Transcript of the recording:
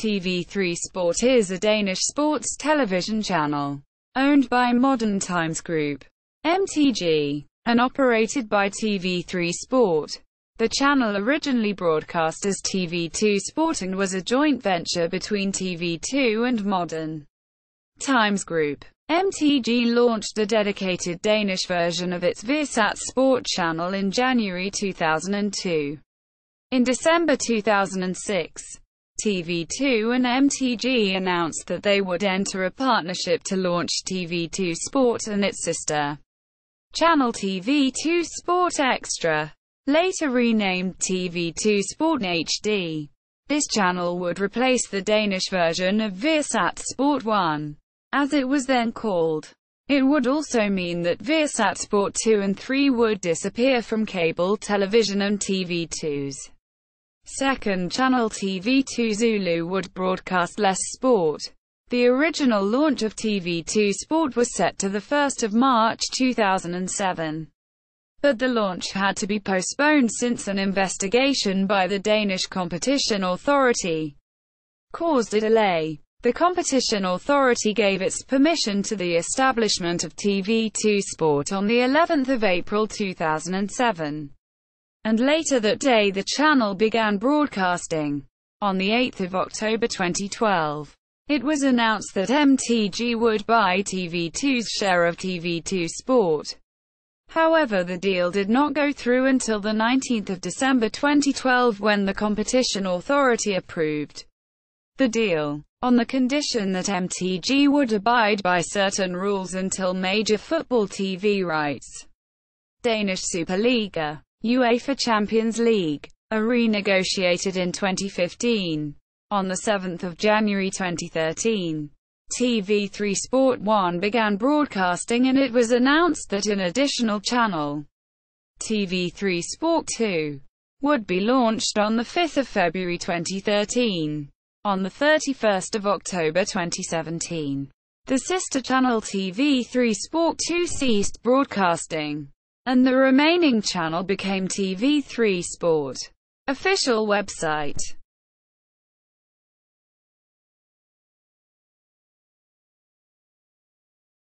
TV3 Sport is a Danish sports television channel, owned by Modern Times Group, MTG, and operated by TV3 Sport. The channel originally broadcast as TV2 Sport and was a joint venture between TV2 and Modern Times Group. MTG launched a dedicated Danish version of its Viasat Sport channel in January 2002. In December 2006, TV2 and MTG announced that they would enter a partnership to launch TV2 Sport and its sister channel TV3 Sport Xtra, later renamed TV2 Sport HD. This channel would replace the Danish version of Viasat Sport 1, as it was then called. It would also mean that Viasat Sport 2 and 3 would disappear from cable television, and TV2's second channel TV2 Zulu would broadcast less sport. The original launch of TV2 Sport was set to the 1st of March 2007. But the launch had to be postponed since an investigation by the Danish Competition Authority caused a delay. The Competition Authority gave its permission to the establishment of TV2 Sport on the 11th of April 2007. And later that day the channel began broadcasting. On the 8th of October 2012, it was announced that MTG would buy TV2's share of TV2 Sport. However, the deal did not go through until the 19th of December 2012, when the Competition Authority approved the deal, on the condition that MTG would abide by certain rules until major football TV rights, Danish Superliga, UEFA Champions League, are renegotiated in 2015. On the 7th of January 2013, TV3 Sport 1 began broadcasting, and it was announced that an additional channel, TV3 Sport 2, would be launched on the 5th of February 2013. On the 31st of October 2017, the sister channel TV3 Sport 2 ceased broadcasting, and the remaining channel became TV3 Sport. Official website.